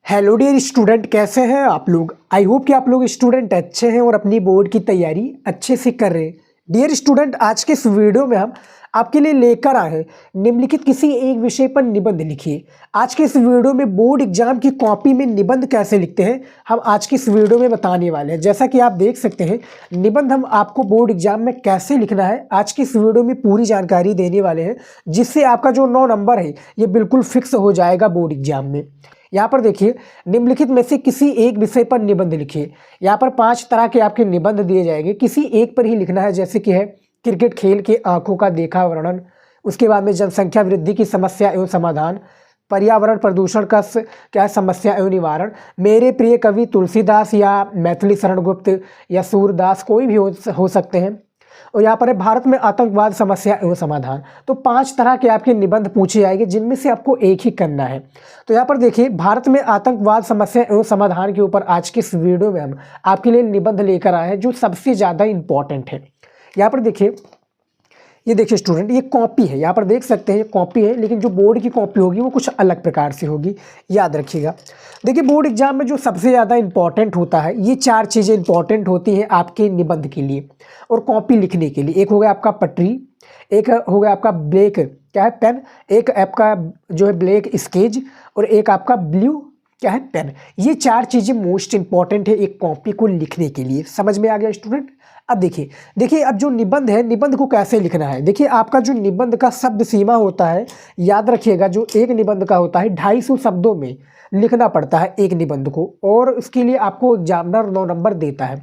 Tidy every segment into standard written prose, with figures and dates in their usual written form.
Hello dear student, कैसे हैं आप लोग। आई होप कि आप लोग स्टूडेंट अच्छे हैं और अपनी बोर्ड की तैयारी अच्छे से कर रहे हैं। डियर स्टूडेंट, आज के इस वीडियो में हम आपके लिए लेकर आए हैं निम्नलिखित किसी एक विषय पर निबंध लिखिए। आज के इस वीडियो में बोर्ड एग्जाम की कॉपी में निबंध कैसे लिखते हैं हम आज की इस वीडियो में बताने वाले हैं। जैसा कि आप देख सकते हैं, निबंध हम आपको बोर्ड एग्जाम में कैसे लिखना है आज की इस वीडियो में पूरी जानकारी देने वाले हैं, जिससे आपका जो 9 नंबर है ये बिल्कुल फिक्स हो जाएगा बोर्ड एग्जाम में। यहाँ पर देखिए, निम्नलिखित में से किसी एक विषय पर निबंध लिखिए। यहाँ पर 5 तरह के आपके निबंध दिए जाएंगे, किसी एक पर ही लिखना है। जैसे कि है क्रिकेट खेल के आंखों का देखा वर्णन, उसके बाद में जनसंख्या वृद्धि की समस्या एवं समाधान, पर्यावरण प्रदूषण का क्या है समस्या एवं निवारण, मेरे प्रिय कवि तुलसीदास या मैथिली शरण गुप्त या सूरदास, कोई भी हो सकते हैं। और यहाँ पर है भारत में आतंकवाद समस्या एवं समाधान। तो 5 तरह के आपके निबंध पूछे जाएंगे, जिनमें से आपको एक ही करना है। तो यहाँ पर देखिए, भारत में आतंकवाद समस्या एवं समाधान के ऊपर आज के इस वीडियो में हम आपके लिए निबंध लेकर आए हैं, जो सबसे ज़्यादा इंपॉर्टेंट है। यहाँ पर देखिए, ये देखिए स्टूडेंट, ये कॉपी है। यहाँ पर देख सकते हैं ये कॉपी है, लेकिन जो बोर्ड की कॉपी होगी वो कुछ अलग प्रकार से होगी, याद रखिएगा। देखिए, बोर्ड एग्जाम में जो सबसे ज़्यादा इंपॉर्टेंट होता है, ये 4 चीज़ें इंपॉर्टेंट होती हैं आपके निबंध के लिए और कॉपी लिखने के लिए। एक हो गया आपका पटरी, एक हो गया आपका ब्लैक क्या है पेन, एक आपका जो है ब्लैक स्केच, और एक आपका ब्लू क्या है पेन। ये 4 चीज़ें मोस्ट इंपॉर्टेंट है एक कॉपी को लिखने के लिए। समझ में आ गया स्टूडेंट। अब देखिए देखिए अब जो निबंध है, निबंध को कैसे लिखना है। देखिए, आपका जो निबंध का शब्द सीमा होता है, याद रखिएगा, जो एक निबंध का होता है 250 शब्दों में लिखना पड़ता है एक निबंध को, और उसके लिए आपको एग्जामिनर 9 नंबर देता है।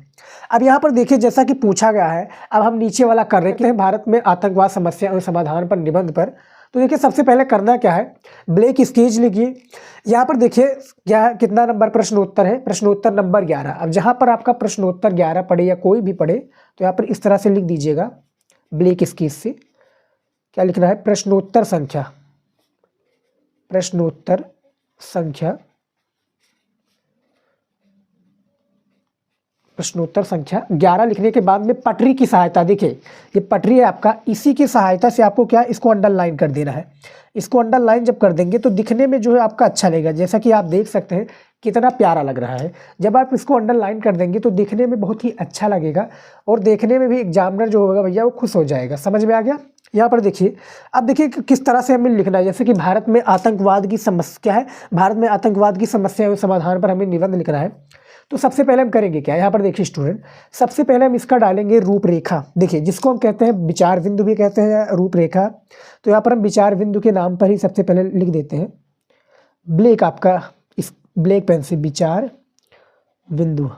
अब यहाँ पर देखिए, जैसा कि पूछा गया है, अब हम नीचे वाला कर रहे हैं भारत में आतंकवाद समस्या और समाधान पर निबंध पर। तो देखिए, सबसे पहले करना क्या है, ब्लैक स्केच लिखिए। यहाँ पर देखिए क्या है, कितना नंबर प्रश्नोत्तर है, प्रश्नोत्तर नंबर 11। अब जहाँ पर आपका प्रश्नोत्तर 11 पढ़े या कोई भी पढ़े, तो यहाँ पर इस तरह से लिख दीजिएगा ब्लैक स्केच से। क्या लिखना है, प्रश्नोत्तर संख्या, प्रश्नोत्तर संख्या, प्रश्नोत्तर संख्या 11 लिखने के बाद में पटरी की सहायता, देखिए ये पटरी है आपका, इसी की सहायता से आपको क्या इसको अंडरलाइन कर देना है। इसको अंडरलाइन जब कर देंगे तो दिखने में जो है आपका अच्छा लगेगा। जैसा कि आप देख सकते हैं कितना प्यारा लग रहा है। जब आप इसको अंडरलाइन कर देंगे तो दिखने में बहुत ही अच्छा लगेगा, और देखने में भी एग्जामिनर जो होगा भैया वो खुश हो जाएगा। समझ में आ गया। यहाँ पर देखिए, अब देखिए किस तरह से हमें लिखना है। जैसे कि भारत में आतंकवाद की समस्या है, भारत में आतंकवाद की समस्या एवं समाधान पर हमें निबंध लिखना है। तो सबसे पहले हम करेंगे क्या, यहाँ पर देखिए स्टूडेंट, सबसे पहले हम इसका डालेंगे रूपरेखा। देखिए, जिसको हम कहते हैं विचार बिंदु भी कहते हैं रूपरेखा। तो यहाँ पर हम विचार बिंदु के नाम पर ही सबसे पहले लिख देते हैं ब्लैक, आपका इस ब्लैक पेन से विचार बिंदु।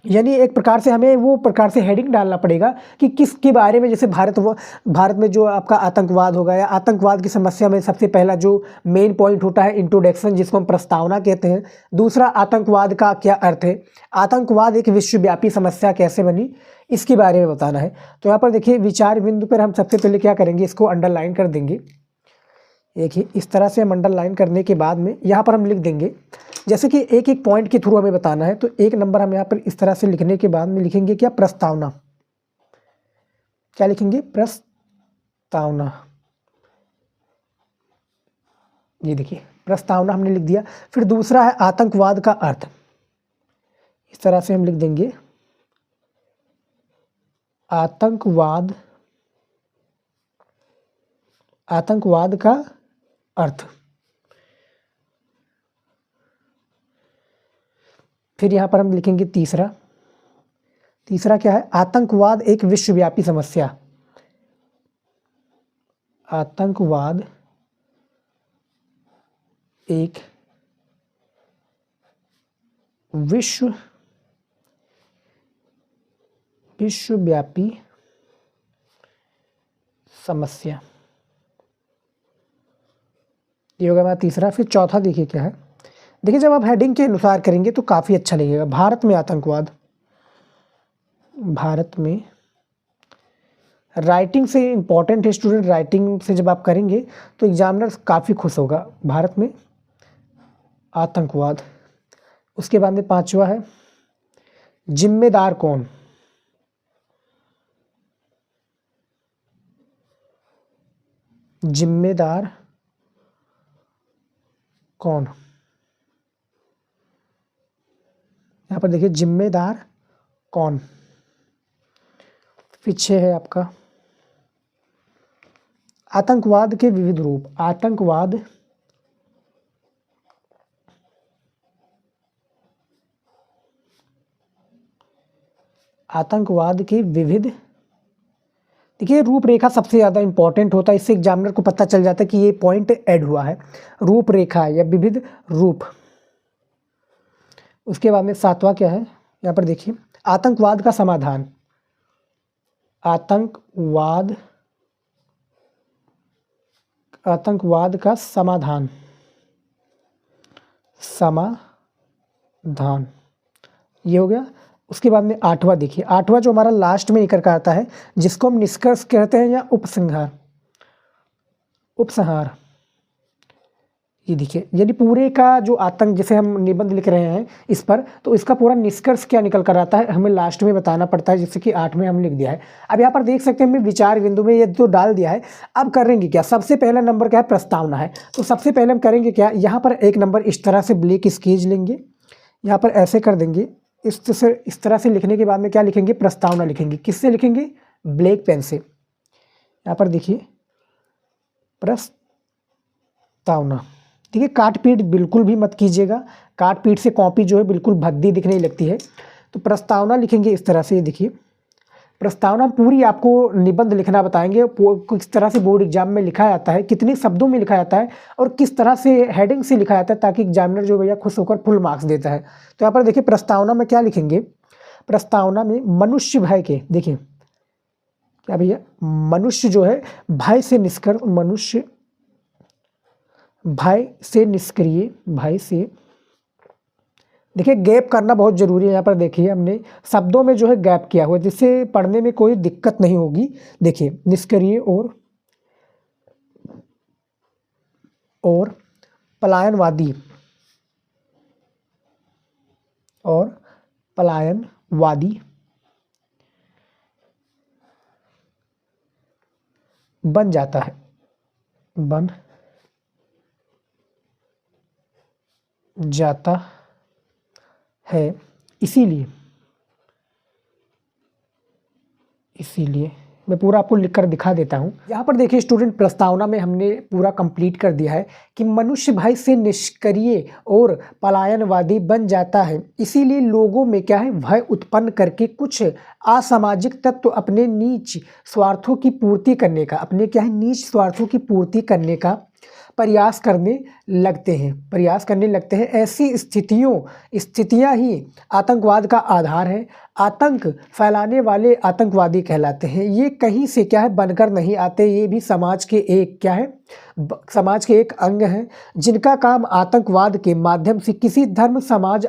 यानी एक प्रकार से हमें वो प्रकार से हेडिंग डालना पड़ेगा कि किसके बारे में। जैसे भारत में जो आपका आतंकवाद होगा, या आतंकवाद की समस्या में सबसे पहला जो मेन पॉइंट होता है इंट्रोडक्शन, जिसको हम प्रस्तावना कहते हैं। दूसरा, आतंकवाद का क्या अर्थ है, आतंकवाद एक विश्वव्यापी समस्या कैसे बनी, इसके बारे में बताना है। तो यहाँ पर देखिए, विचार बिंदु पर हम सबसे पहले क्या करेंगे, इसको अंडरलाइन कर देंगे। देखिए, इस तरह से हम अंडरलाइन करने के बाद में यहाँ पर हम लिख देंगे, जैसे कि एक एक पॉइंट के थ्रू हमें बताना है। तो 1 नंबर हम यहाँ पर इस तरह से लिखने के बाद में लिखेंगे क्या, प्रस्तावना। क्या लिखेंगे, प्रस्तावना। ये देखिए, प्रस्तावना हमने लिख दिया। फिर दूसरा है आतंकवाद का अर्थ। इस तरह से हम लिख देंगे आतंकवाद, आतंकवाद का अर्थ। फिर यहाँ पर हम लिखेंगे तीसरा, तीसरा क्या है, आतंकवाद एक विश्वव्यापी समस्या। आतंकवाद एक विश्वव्यापी समस्या। ये होगा हमारा तीसरा। फिर चौथा देखिए क्या है, देखिए जब आप हेडिंग के अनुसार करेंगे तो काफ़ी अच्छा लगेगा। भारत में आतंकवाद, भारत में, राइटिंग से इम्पॉर्टेंट है स्टूडेंट। राइटिंग से जब आप करेंगे तो एग्जामिनर काफ़ी खुश होगा। भारत में आतंकवाद। उसके बाद में 5वां है जिम्मेदार कौन। जिम्मेदार कौन। यहाँ पर देखिए जिम्मेदार कौन, पीछे है आपका आतंकवाद के विविध रूप, आतंकवाद के विविध। देखिए रूपरेखा सबसे ज़्यादा इंपॉर्टेंट होता है, इससे एग्जामिनर को पता चल जाता है कि ये पॉइंट ऐड हुआ है, रूपरेखा या विविध रूप। उसके बाद में 7वां क्या है, यहाँ पर देखिए आतंकवाद का समाधान, आतंकवाद का समाधान, ये हो गया। उसके बाद में 8वां देखिए, 8वां जो हमारा लास्ट में निकल कर आता है, जिसको हम निष्कर्ष कहते हैं या उपसंहार। ये देखिए यदि पूरे का जो आतंक, जैसे हम निबंध लिख रहे हैं इस पर, तो इसका पूरा निष्कर्ष क्या निकल कर आता है हमें लास्ट में बताना पड़ता है, जैसे कि 8 में हम लिख दिया है। अब यहाँ पर देख सकते हैं हमने विचार बिंदु में ये तो डाल दिया है। अब करेंगे क्या, सबसे पहला नंबर क्या है, प्रस्तावना है। तो सबसे पहले हम करेंगे क्या, यहाँ पर एक नंबर इस तरह से ब्लैक स्केच लेंगे, यहाँ पर ऐसे कर देंगे, इस तरह से लिखने के बाद में क्या लिखेंगे, प्रस्तावना लिखेंगे। किससे लिखेंगे, ब्लैक पेन से। यहाँ पर देखिए प्रस्तावना। ठीक है, काट पीट बिल्कुल भी मत कीजिएगा, काट पीट से कॉपी जो है बिल्कुल भद्दी दिखने लगती है। तो प्रस्तावना लिखेंगे इस तरह से। देखिए प्रस्तावना पूरी आपको निबंध लिखना बताएंगे, किस तरह से बोर्ड एग्जाम में लिखा जाता है, कितने शब्दों में लिखा जाता है और किस तरह से हेडिंग से लिखा जाता है, ताकि एग्जामिनर जो भैया खुश होकर फुल मार्क्स देता है। तो यहाँ पर देखिए प्रस्तावना में क्या लिखेंगे, प्रस्तावना में मनुष्य भय के, देखिए क्या भैया, मनुष्य जो है भय से निष्क्रिय, मनुष्य भय से निष्क्रिय, भय से, देखिए गैप करना बहुत जरूरी है। यहाँ पर देखिए हमने शब्दों में जो है गैप किया हुआ है, जिससे पढ़ने में कोई दिक्कत नहीं होगी। देखिए निष्क्रिय और पलायनवादी, बन जाता है, इसीलिए मैं पूरा आपको लिखकर दिखा देता हूँ। यहाँ पर देखिए स्टूडेंट, प्रस्तावना में हमने पूरा कंप्लीट कर दिया है कि मनुष्य भय से निष्क्रिय और पलायनवादी बन जाता है, इसीलिए लोगों में क्या है, भय उत्पन्न करके कुछ असामाजिक तत्व अपने नीच स्वार्थों की पूर्ति करने का, प्रयास करने लगते हैं। ऐसी स्थितियां ही आतंकवाद का आधार है। आतंक फैलाने वाले आतंकवादी कहलाते हैं। ये कहीं से क्या है, बनकर नहीं आते, ये भी समाज के एक अंग हैं, जिनका काम आतंकवाद के माध्यम से किसी धर्म समाज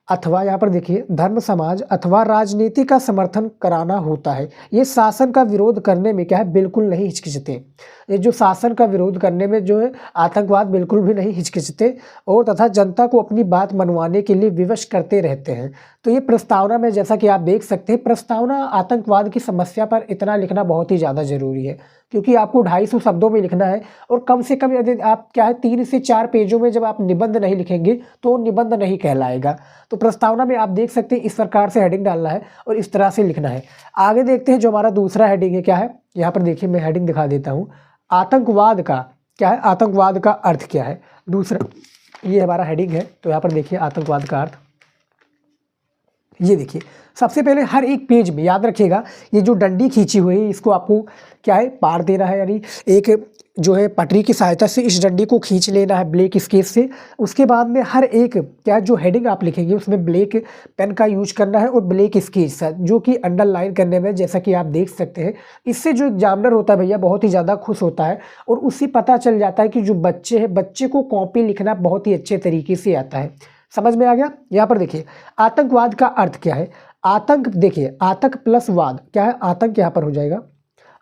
अथवा यहाँ पर देखिए धर्म समाज अथवा राजनीति का समर्थन कराना होता है। ये शासन का विरोध करने में क्या है, बिल्कुल नहीं हिचकिचते। ये जो शासन का विरोध करने में जो है आतंकवाद बिल्कुल भी नहीं हिचकिचते, और तथा जनता को अपनी बात मनवाने के लिए विवश करते रहते हैं। तो ये प्रस्तावना में जैसा कि आप देख सकते हैं, प्रस्तावना आतंकवाद की समस्या पर इतना लिखना बहुत ही ज़्यादा ज़रूरी है, क्योंकि आपको 250 शब्दों में लिखना है। और कम से कम यदि आप क्या है 3 से 4 पेजों में जब आप निबंध नहीं लिखेंगे तो निबंध नहीं कहलाएगा। तो प्रस्तावना में आप देख सकते हैं इस प्रकार से हेडिंग डालना है और इस तरह से लिखना है। आगे देखते हैं जो हमारा दूसरा हेडिंग है, क्या है, यहाँ पर देखिए मैं हेडिंग दिखा देता हूँ। आतंकवाद का क्या है, आतंकवाद का अर्थ क्या है, दूसरा ये हमारा हेडिंग है। तो यहाँ पर देखिए आतंकवाद का अर्थ, ये देखिए सबसे पहले हर एक पेज में याद रखिएगा, ये जो डंडी खींची हुई है इसको आपको क्या है, पार देना है, यानी एक जो है पटरी की सहायता से इस डंडी को खींच लेना है ब्लैक स्केच से। उसके बाद में हर एक क्या जो हेडिंग आप लिखेंगे उसमें ब्लैक पेन का यूज करना है और ब्लैक स्केच जो कि अंडरलाइन करने में, जैसा कि आप देख सकते हैं, इससे जो एग्जामिनर होता है भैया बहुत ही ज़्यादा खुश होता है और उससे पता चल जाता है कि जो बच्चे को कॉपी लिखना बहुत ही अच्छे तरीके से आता है। समझ में आ गया। यहाँ पर देखिए आतंकवाद का अर्थ क्या है, आतंक, देखिए आतंक प्लस वाद क्या है, आतंक यहाँ पर हो जाएगा,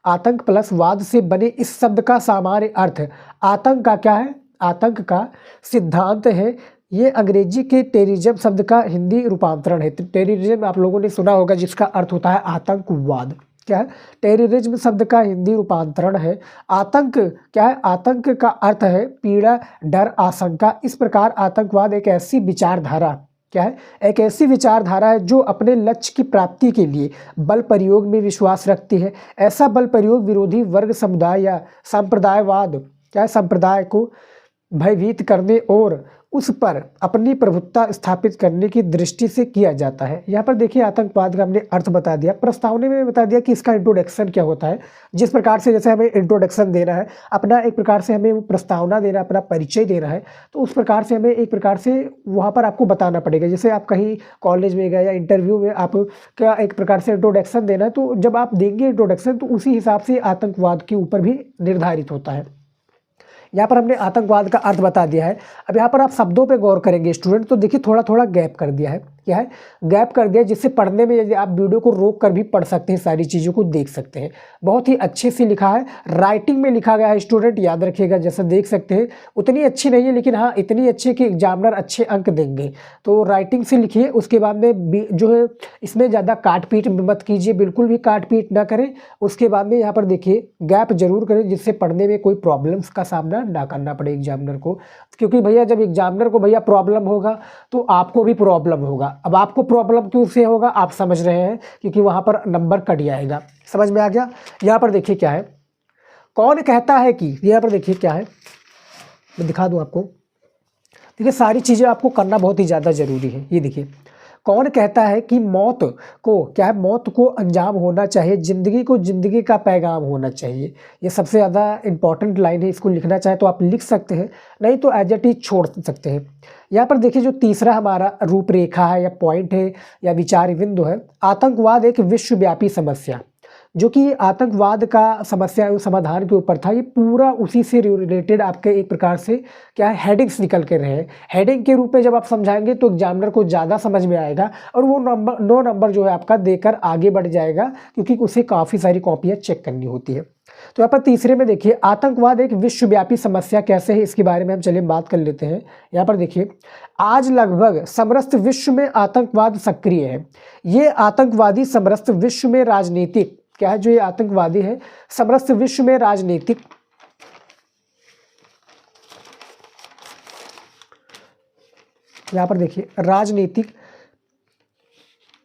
आतंक प्लस वाद से बने इस शब्द का सामान्य अर्थ, आतंक का क्या है, आतंक का सिद्धांत है। ये अंग्रेजी के टेररिज्म शब्द का हिंदी रूपांतरण है। टेररिज्म आप लोगों ने सुना होगा, जिसका अर्थ होता है आतंकवाद। क्या है, टेररिज्म शब्द का हिंदी रूपांतरण है। आतंक क्या है, आतंक का अर्थ है पीड़ा, डर, आशंका। इस प्रकार आतंकवाद एक ऐसी विचारधारा क्या है, एक ऐसी विचारधारा है जो अपने लक्ष्य की प्राप्ति के लिए बल प्रयोग में विश्वास रखती है। ऐसा बल प्रयोग विरोधी वर्ग, समुदाय या संप्रदायवाद क्या है, संप्रदाय को भयभीत करने और उस पर अपनी प्रभुत्ता स्थापित करने की दृष्टि से किया जाता है। यहाँ पर देखिए आतंकवाद का हमने अर्थ बता दिया, प्रस्तावना में बता दिया कि इसका इंट्रोडक्शन क्या होता है। जिस प्रकार से जैसे हमें इंट्रोडक्शन देना है, अपना एक प्रकार से हमें प्रस्तावना देना, अपना परिचय देना है, तो उस प्रकार से हमें एक प्रकार से वहाँ पर आपको बताना पड़ेगा। जैसे आप कहीं कॉलेज में गए या इंटरव्यू में आप क्या एक प्रकार से इंट्रोडक्शन देना है, तो जब आप देंगे इंट्रोडक्शन तो उसी हिसाब से आतंकवाद के ऊपर भी निर्धारित होता है। यहाँ पर हमने आतंकवाद का अर्थ बता दिया है। अब यहाँ पर आप शब्दों पे गौर करेंगे स्टूडेंट, तो देखिए थोड़ा थोड़ा गैप कर दिया है। क्या है, गैप कर दिया, जिससे पढ़ने में यदि आप वीडियो को रोक कर भी पढ़ सकते हैं, सारी चीज़ों को देख सकते हैं। बहुत ही अच्छे से लिखा है, राइटिंग में लिखा गया है स्टूडेंट, याद रखिएगा। जैसे देख सकते हैं उतनी अच्छी नहीं है, लेकिन हाँ इतनी अच्छी कि एग्जामिनर अच्छे अंक देंगे। तो राइटिंग से लिखिए, उसके बाद में जो है इसमें ज़्यादा काट पीट मत कीजिए, बिल्कुल भी काट पीट ना करें। उसके बाद में यहाँ पर देखिए गैप जरूर करें, जिससे पढ़ने में कोई प्रॉब्लम्स का सामना ना करना पड़े एग्जामिनर को। क्योंकि भैया जब एग्जामिनर को भैया प्रॉब्लम होगा तो आपको भी प्रॉब्लम होगा। अब आपको प्रॉब्लम क्यों से होगा आप समझ रहे हैं, क्योंकि वहाँ पर नंबर कट जाएगा। समझ में आ गया। यहाँ पर देखिए क्या है, कौन कहता है कि, यहाँ पर देखिए क्या है, मैं दिखा दूँ आपको। देखिए सारी चीज़ें आपको करना बहुत ही ज़्यादा ज़रूरी है। ये देखिए, कौन कहता है कि मौत को क्या है, मौत को अंजाम होना चाहिए, ज़िंदगी को ज़िंदगी का पैगाम होना चाहिए। ये सबसे ज़्यादा इंपॉर्टेंट लाइन है। इसको लिखना चाहे तो आप लिख सकते हैं, नहीं तो एज इट इज छोड़ सकते हैं। यहाँ पर देखिए जो तीसरा हमारा रूपरेखा है या पॉइंट है या विचार बिंदु है, आतंकवाद एक विश्वव्यापी समस्या, जो कि आतंकवाद का समस्या समाधान के ऊपर था। ये पूरा उसी से रिलेटेड आपके एक प्रकार से क्या है हेडिंग्स निकल के रहे हैं। हेडिंग के रूप में जब आप समझाएंगे तो एग्जामिनर को ज़्यादा समझ में आएगा और वो नंबर 9 नंबर जो है आपका देकर आगे बढ़ जाएगा, क्योंकि उसे काफ़ी सारी कॉपियाँ चेक करनी होती है। तो यहाँ पर तीसरे में देखिए आतंकवाद एक विश्वव्यापी समस्या कैसे है, इसके बारे में हम चलिए बात कर लेते हैं। यहाँ पर देखिए आज लगभग समस्त विश्व में आतंकवाद सक्रिय है। ये आतंकवादी समस्त विश्व में राजनीतिक क्या है, जो ये आतंकवादी है समस्त विश्व में राजनीतिक यहाँ पर देखिए राजनीतिक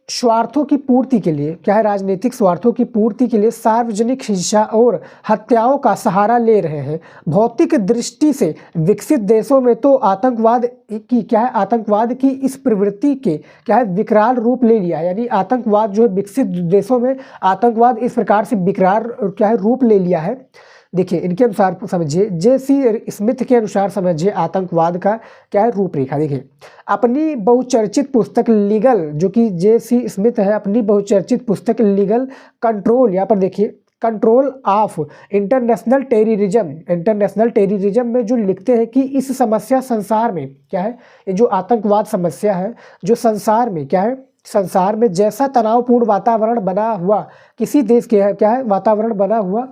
स्वार्थों की पूर्ति के लिए क्या है, राजनीतिक स्वार्थों की पूर्ति के लिए सार्वजनिक हिंसा और हत्याओं का सहारा ले रहे हैं। भौतिक दृष्टि से विकसित देशों में तो आतंकवाद की क्या है, आतंकवाद की इस प्रवृत्ति के क्या है विकराल रूप ले लिया है। यानी आतंकवाद जो है विकसित देशों में आतंकवाद इस प्रकार से विकराल क्या है रूप ले लिया है। देखिए इनके अनुसार समझिए, जे.सी. स्मिथ के अनुसार समझिए आतंकवाद का क्या है रूपरेखा। देखिए अपनी बहुचर्चित पुस्तक लीगल, जो कि जे.सी. स्मिथ है, अपनी बहुचर्चित पुस्तक लीगल कंट्रोल, यहाँ पर देखिए कंट्रोल ऑफ इंटरनेशनल टेररिज्म में जो लिखते हैं कि इस समस्या संसार में क्या है, ये जो आतंकवाद समस्या है जो संसार में क्या है, संसार में जैसा तनावपूर्ण वातावरण बना हुआ किसी देश के है क्या है वातावरण बना हुआ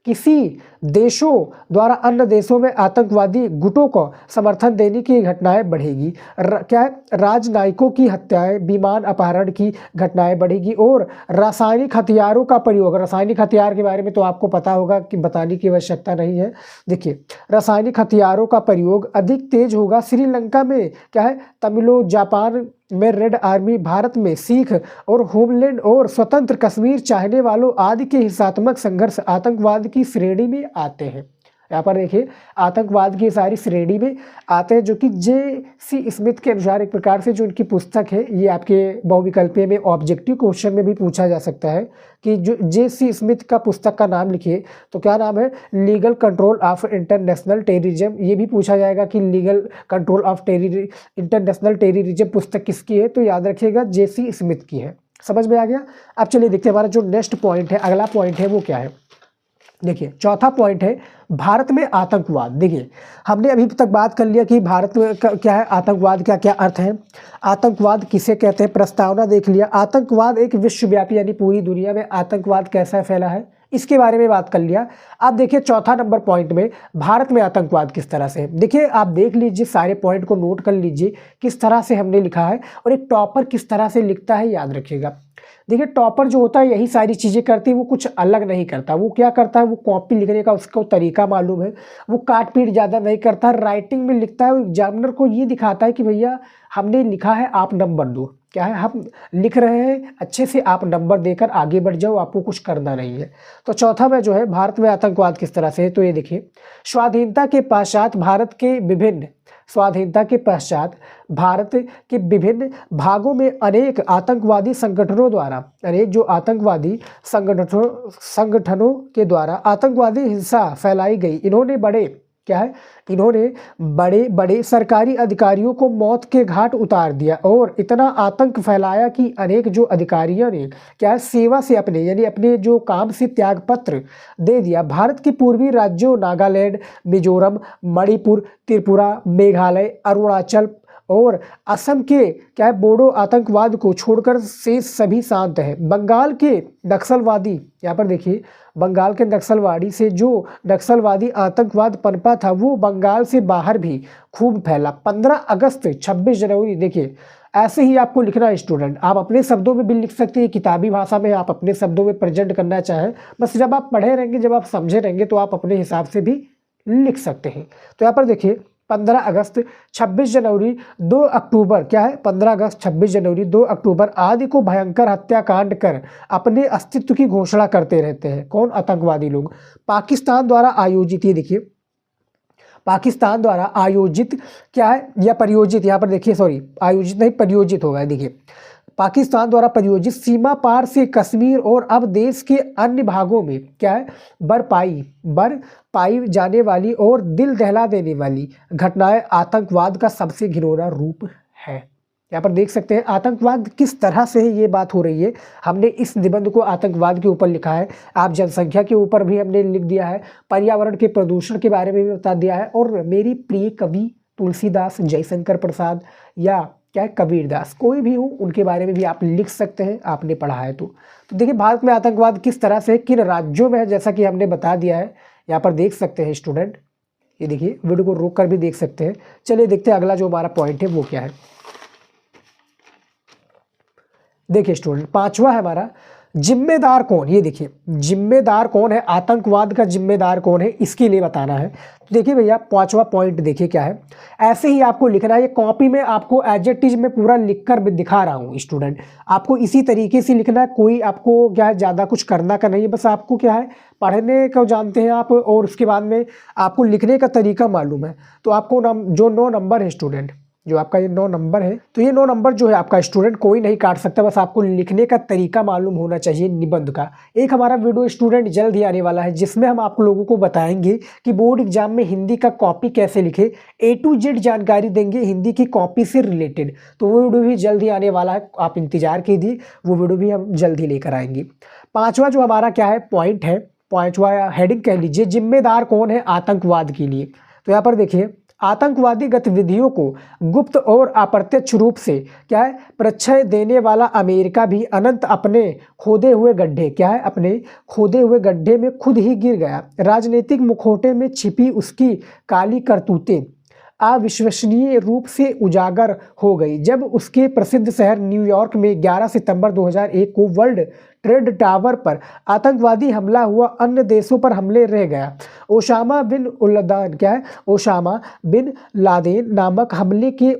किसी देशों द्वारा अन्य देशों में आतंकवादी गुटों को समर्थन देने की घटनाएं बढ़ेगी। क्या है, राजनयिकों की हत्याएं, विमान अपहरण की घटनाएं बढ़ेगी और रासायनिक हथियारों का प्रयोग, रासायनिक हथियार के बारे में तो आपको पता होगा कि बताने की आवश्यकता नहीं है। देखिए रासायनिक हथियारों का प्रयोग अधिक तेज होगा। श्रीलंका में क्या है, तमिलो, जापान में रेड आर्मी, भारत में सिख और होमलैंड और स्वतंत्र कश्मीर चाहने वालों आदि के हिंसात्मक संघर्ष आतंकवाद की श्रेणी में आते हैं। यहाँ पर देखिए आतंकवाद की सारी श्रेणी में आते हैं, जो कि जे.सी. स्मिथ के अनुसार एक प्रकार से जो उनकी पुस्तक है, ये आपके बहुविकल्पीय में ऑब्जेक्टिव क्वेश्चन में भी पूछा जा सकता है कि जो जे.सी. स्मिथ का पुस्तक का नाम लिखिए तो क्या नाम है, legal control of international terrorism. ये भी पूछा जाएगा कि legal control of international terrorism पुस्तक किसकी है, तो याद रखिएगा जे.सी. स्मिथ की है। समझ में आ गया। अब चलिए देखते हैं हमारा जो नेक्स्ट पॉइंट है, अगला पॉइंट है वो क्या है। देखिए चौथा पॉइंट है भारत में आतंकवाद। देखिए हमने अभी तक बात कर लिया कि भारत में क्या है आतंकवाद का क्या अर्थ है, आतंकवाद किसे कहते हैं, प्रस्तावना देख लिया। आतंकवाद एक विश्वव्यापी यानी पूरी दुनिया में आतंकवाद कैसा फैला है इसके बारे में बात कर लिया। आप देखिए चौथा नंबर पॉइंट में भारत में आतंकवाद किस तरह से है। देखिए आप देख लीजिए, सारे पॉइंट को नोट कर लीजिए किस तरह से हमने लिखा है, और एक टॉपर किस तरह से लिखता है याद रखिएगा। देखिए टॉपर जो होता है यही सारी चीज़ें करती है, वो कुछ अलग नहीं करता। वो क्या करता है, वो कॉपी लिखने का उसको तरीका मालूम है, वो काट पीट ज़्यादा नहीं करता, राइटिंग में लिखता है। एग्जामिनर को ये दिखाता है कि भैया हमने लिखा है, आप नंबर दो। क्या है, हम लिख रहे हैं अच्छे से, आप नंबर देकर आगे बढ़ जाओ, आपको कुछ करना नहीं है। तो चौथा में जो है भारत में आतंकवाद किस तरह से है, तो ये देखिए स्वाधीनता के पश्चात भारत के विभिन्न स्वाधीनता के पश्चात भारत के विभिन्न भागों में अनेक आतंकवादी संगठनों द्वारा जो आतंकवादी संगठनों के द्वारा आतंकवादी हिंसा फैलाई गई। इन्होंने बड़े बड़े सरकारी अधिकारियों को मौत के घाट उतार दिया और इतना आतंक फैलाया कि अनेक जो अधिकारियों ने सेवा से अपने जो काम से त्याग पत्र दे दिया। भारत के पूर्वी राज्यों नागालैंड, मिजोरम, मणिपुर, त्रिपुरा, मेघालय, अरुणाचल और असम के बोडो आतंकवाद को छोड़कर से सभी शांत है। बंगाल के नक्सलवादी, यहाँ पर देखिए बंगाल के नक्सलवादी से जो नक्सलवादी आतंकवाद पनपा था वो बंगाल से बाहर भी खूब फैला। 15 अगस्त 26 जनवरी, देखिए ऐसे ही आपको लिखना है स्टूडेंट। आप अपने शब्दों में भी लिख सकते हैं, किताबी भाषा में आप अपने शब्दों में प्रेजेंट करना चाहें, बस जब आप पढ़े रहेंगे, जब आप समझे रहेंगे तो आप अपने हिसाब से भी लिख सकते हैं। तो यहाँ पर देखिए 15 अगस्त 26 जनवरी 2 अक्टूबर 15 अगस्त 26 जनवरी 2 अक्टूबर आदि को भयंकर हत्याकांड कर अपने अस्तित्व की घोषणा करते रहते हैं। कौन? आतंकवादी लोग। पाकिस्तान द्वारा आयोजित, ये देखिए पाकिस्तान द्वारा आयोजित या परियोजित, यहाँ पर देखिए सॉरी आयोजित नहीं परियोजित होगा। देखिए पाकिस्तान द्वारा परियोजित सीमा पार से कश्मीर और अब देश के अन्य भागों में बरपाई जाने वाली और दिल दहला देने वाली घटनाएं आतंकवाद का सबसे घिनौना रूप है। यहाँ पर देख सकते हैं आतंकवाद किस तरह से ये बात हो रही है। हमने इस निबंध को आतंकवाद के ऊपर लिखा है, आप जनसंख्या के ऊपर भी हमने लिख दिया है, पर्यावरण के प्रदूषण के बारे में भी बता दिया है, और मेरी प्रिय कवि तुलसीदास, जयशंकर प्रसाद या कबीरदास, कोई भी हो उनके बारे में भी आप लिख सकते हैं, आपने पढ़ा है तो देखिए भारत में आतंकवाद किस तरह से किन राज्यों में है, जैसा कि हमने बता दिया है। यहाँ पर देख सकते हैं स्टूडेंट, ये देखिए वीडियो को रोक कर भी देख सकते हैं। चलिए देखते हैं अगला जो हमारा पॉइंट है वो क्या है। देखिए स्टूडेंट पांचवा है हमारा जिम्मेदार कौन। ये देखिए जिम्मेदार कौन है, आतंकवाद का जिम्मेदार कौन है, इसके लिए बताना है। तो देखिए भैया पांचवा पॉइंट देखिए क्या है, ऐसे ही आपको लिखना है। ये कॉपी में आपको एज इट इज में पूरा लिखकर दिखा रहा हूँ स्टूडेंट, आपको इसी तरीके से लिखना है। कोई आपको ज़्यादा कुछ करना का नहीं है, बस आपको पढ़ने को जानते हैं आप, और उसके बाद में आपको लिखने का तरीका मालूम है। तो आपको जो 9 नंबर है स्टूडेंट, जो आपका ये 9 नंबर है, तो ये 9 नंबर जो है आपका स्टूडेंट कोई नहीं काट सकता, बस आपको लिखने का तरीका मालूम होना चाहिए निबंध का। एक हमारा वीडियो स्टूडेंट जल्द ही आने वाला है जिसमें हम आप लोगों को बताएंगे कि बोर्ड एग्जाम में हिंदी का कॉपी कैसे लिखे, A to Z जानकारी देंगे हिंदी की कॉपी से रिलेटेड। तो वो वीडियो भी जल्द ही आने वाला है, आप इंतजार कीजिए, वो वीडियो भी हम जल्द ही लेकर आएंगे। पाँचवा जो हमारा पॉइंट है, पाँचवा हेडिंग कह लीजिए, जिम्मेदार कौन है आतंकवाद के लिए। तो यहाँ पर देखिए आतंकवादी गतिविधियों को गुप्त और अप्रत्यक्ष रूप से प्रश्रय देने वाला अमेरिका भी अनंत अपने खोदे हुए गड्ढे में खुद ही गिर गया। राजनीतिक मुखौटे में छिपी उसकी काली करतूतें अविश्वसनीय रूप से उजागर हो गई जब उसके प्रसिद्ध शहर न्यूयॉर्क में 11 सितंबर 2001 को वर्ल्ड ट्रेड टावर पर आतंकवादी हमला हुआ। अन्य देशों पर हमले रह गया। ओसामा बिन लादेन नामक हमले के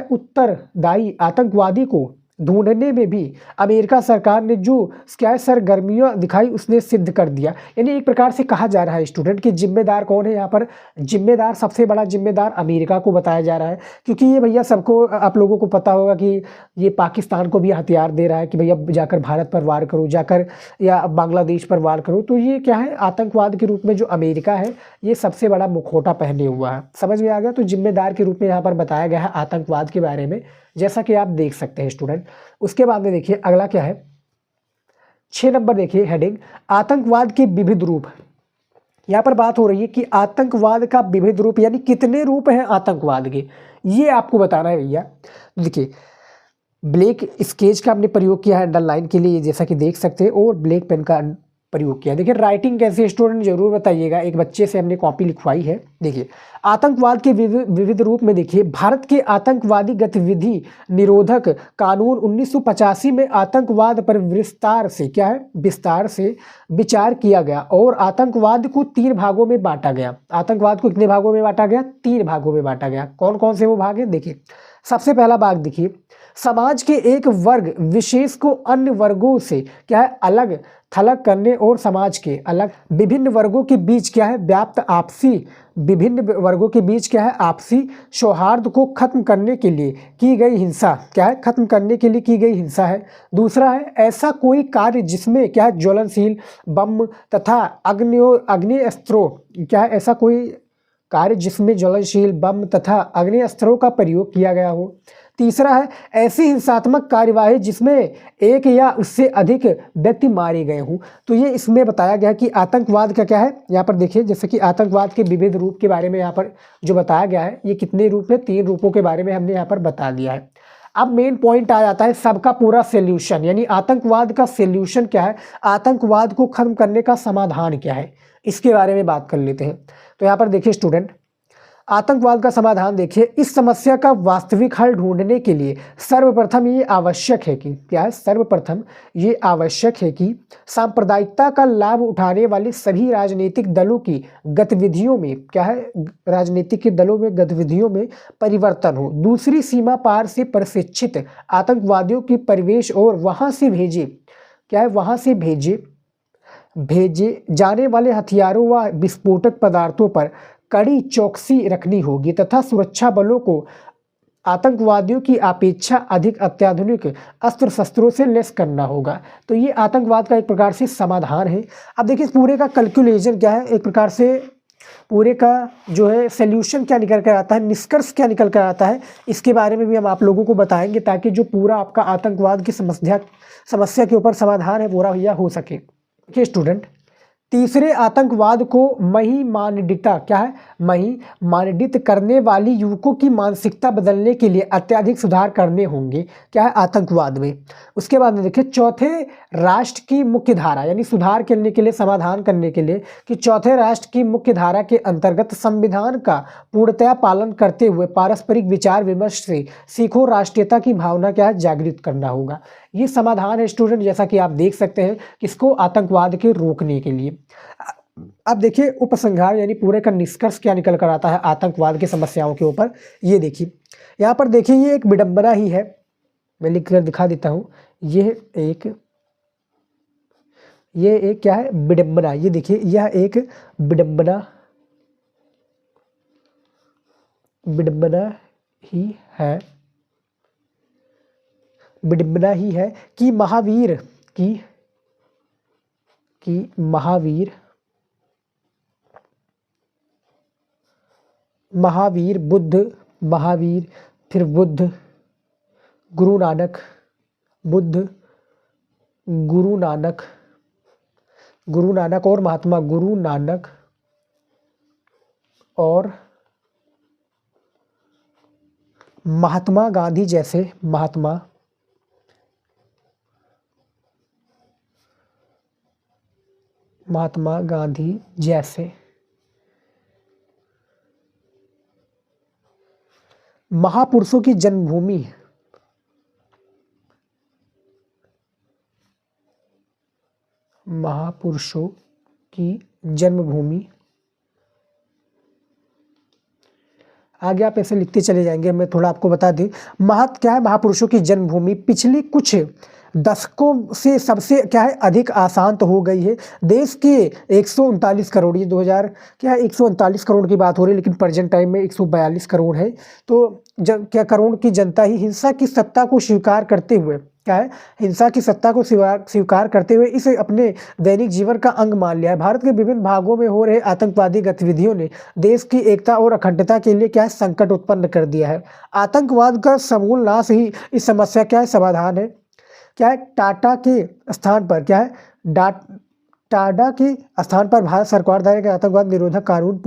उत्तरदायी आतंकवादी को ढूंढने में भी अमेरिका सरकार ने जो सरगर्मियां दिखाई उसने सिद्ध कर दिया। यानी एक प्रकार से कहा जा रहा है स्टूडेंट कि जिम्मेदार कौन है, यहाँ पर जिम्मेदार सबसे बड़ा जिम्मेदार अमेरिका को बताया जा रहा है, क्योंकि ये भैया सबको आप लोगों को पता होगा कि ये पाकिस्तान को भी हथियार दे रहा है कि भैया जाकर भारत पर वार करो, जाकर या बांग्लादेश पर वार करो। तो ये क्या है, आतंकवाद के रूप में जो अमेरिका है ये सबसे बड़ा मुखौटा पहने हुआ है। समझ में आ गया। तो जिम्मेदार के रूप में यहाँ पर बताया गया है आतंकवाद के बारे में, जैसा कि आप देख सकते हैं स्टूडेंट। उसके बाद में देखिए अगला क्या है, 6 नंबर देखिए हेडिंग, आतंकवाद के विविध रूप। यहाँ पर बात हो रही है कि आतंकवाद का विविध रूप, यानी कितने रूप हैं आतंकवाद के, ये आपको बताना है भैया। देखिए ब्लैक स्केच का हमने प्रयोग किया है अंडरलाइन के लिए, जैसा कि देख सकते हैं, और ब्लैक पेन का प्रयोग किया। देखिए राइटिंग कैसे स्टूडेंट जरूर बताइएगा, एक बच्चे से हमने कॉपी लिखवाई है। देखिए आतंकवाद के विविध रूप में देखिए, भारत के आतंकवादी गतिविधि निरोधक कानून 1985 में आतंकवाद पर विस्तार से क्या है, विस्तार से विचार किया गया और आतंकवाद को 3 भागों में बांटा गया। आतंकवाद को कितने भागों में बांटा गया? 3 भागों में बांटा गया। कौन कौन से वो भाग हैं? देखिए सबसे पहला भाग देखिए, समाज के एक वर्ग विशेष को अन्य वर्गों से क्या है, अलग थलग करने और समाज के अलग विभिन्न वर्गों के बीच क्या है, व्याप्त आपसी विभिन्न वर्गों के बीच क्या है, आपसी सौहार्द को खत्म करने के लिए की गई हिंसा क्या है, खत्म करने के लिए की गई हिंसा है। दूसरा है ऐसा कोई कार्य जिसमें क्या है, ज्वलनशील बम तथा अग्नेस्त्रों क्या है, ऐसा कोई कार्य जिसमें ज्वलनशील बम तथा अग्नेस्त्रों का प्रयोग किया गया हो। तीसरा है ऐसी हिंसात्मक कार्यवाही जिसमें एक या उससे अधिक व्यक्ति मारे गए हों। तो ये इसमें बताया गया कि आतंकवाद का क्या है, यहाँ पर देखिए जैसे कि आतंकवाद के विविध रूप के बारे में यहाँ पर जो बताया गया है, ये कितने रूप है, 3 रूपों के बारे में हमने यहाँ पर बता दिया है। अब मेन पॉइंट आ जाता है सबका पूरा सोल्यूशन, यानी आतंकवाद का सोल्यूशन क्या है, आतंकवाद को खत्म करने का समाधान क्या है, इसके बारे में बात कर लेते हैं। तो यहाँ पर देखिए स्टूडेंट, आतंकवाद का समाधान देखिए, इस समस्या का वास्तविक हल ढूंढने के लिए सर्वप्रथम ये आवश्यक है कि क्या है, सर्वप्रथम ये आवश्यक है कि सांप्रदायिकता का लाभ उठाने वाले सभी राजनीतिक दलों की गतिविधियों में क्या है, राजनीतिक के दलों में गतिविधियों में परिवर्तन हो। दूसरी सीमा पार से प्रशिक्षित आतंकवादियों की प्रवेश और वहां से भेजे क्या है, वहां से भेजे जाने वाले हथियारों व विस्फोटक पदार्थों पर कड़ी चौकसी रखनी होगी तथा सुरक्षा बलों को आतंकवादियों की अपेक्षा अधिक अत्याधुनिक अस्त्र शस्त्रों से लैस करना होगा। तो ये आतंकवाद का एक प्रकार से समाधान है। अब देखिए पूरे का कैलकुलेशन क्या है, एक प्रकार से पूरे का जो है सॉल्यूशन क्या निकल कर आता है, निष्कर्ष क्या निकल कर आता है, इसके बारे में भी हम आप लोगों को बताएंगे ताकि जो पूरा आपका आतंकवाद की समस्या के ऊपर समाधान है पूरा भैया हो सके। देखिए स्टूडेंट, तीसरे आतंकवाद को महिमांडिता क्या है, महिमांडित करने वाली युवकों की मानसिकता बदलने के लिए अत्यधिक सुधार करने होंगे क्या है, आतंकवाद में। उसके बाद में देखिए चौथे राष्ट्र की मुख्य धारा, यानी सुधार करने के लिए, समाधान करने के लिए कि चौथे राष्ट्र की मुख्य धारा के अंतर्गत संविधान का पूर्णतया पालन करते हुए पारस्परिक विचार विमर्श से सीखो राष्ट्रीयता की भावना क्या है, जागृत करना होगा। ये समाधान है स्टूडेंट, जैसा कि आप देख सकते हैं, किसको, आतंकवाद के रोकने के लिए। अब देखिए उपसंहार यानी पूरे का निष्कर्ष क्या निकल कर आता है आतंकवाद की समस्याओं के ऊपर। ये देखिए यहाँ पर देखिए, ये एक विडंबना ही है, मैं लिख कर दिखा देता हूँ। ये एक क्या है, विडंबना। ये देखिए यह एक विडंबना ही है कि महावीर बुद्ध गुरु नानक और महात्मा गांधी जैसे महापुरुषों की जन्मभूमि आगे आप ऐसे लिखते चले जाएंगे, मैं थोड़ा आपको बता दूं। क्या है, महापुरुषों की जन्मभूमि पिछले कुछ दशकों से सबसे क्या है, अधिक आसान तो हो गई है। देश के 139 करोड़, ये 2000 क्या है 139 करोड़ की बात हो रही है, लेकिन प्रेजेंट टाइम में 142 करोड़ है। तो क्या करोड़ की जनता ही हिंसा की सत्ता को स्वीकार करते हुए क्या है, हिंसा की सत्ता को स्वीकार करते हुए इसे अपने दैनिक जीवन का अंग मान लिया है। भारत के विभिन्न भागों में हो रहे आतंकवादी गतिविधियों ने देश की एकता और अखंडता के लिए क्या है, संकट उत्पन्न कर दिया है। आतंकवाद का समूल नाश ही इस समस्या क्या है, समाधान है। क्या है, टाटा के स्थान पर क्या है, टाडा के स्थान पर भारत सरकार द्वारा एक आतंकवाद निरोधक कानून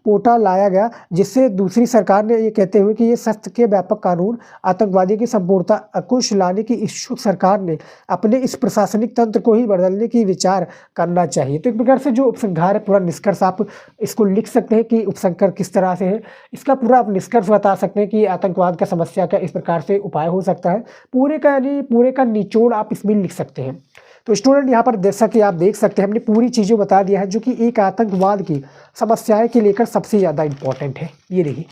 पोटा लाया गया, जिससे दूसरी सरकार ने ये कहते हुए कि ये सख्त के व्यापक कानून आतंकवादी की संपूर्णता अंकुश लाने की इच्छुक सरकार ने अपने इस प्रशासनिक तंत्र को ही बदलने की विचार करना चाहिए। तो एक प्रकार से जो उपसंहार है, पूरा निष्कर्ष आप इसको लिख सकते हैं कि उपसंहार किस तरह से है, इसका पूरा आप निष्कर्ष बता सकते हैं कि आतंकवाद का समस्या का इस प्रकार से उपाय हो सकता है। पूरे का निचोड़ आप इसमें लिख सकते हैं। तो स्टूडेंट यहाँ पर जैसा कि आप देख सकते हैं हमने पूरी चीज़ें बता दिया है जो कि एक आतंकवाद की समस्याएं के लेकर सबसे ज़्यादा इम्पोर्टेंट है। ये देखिए।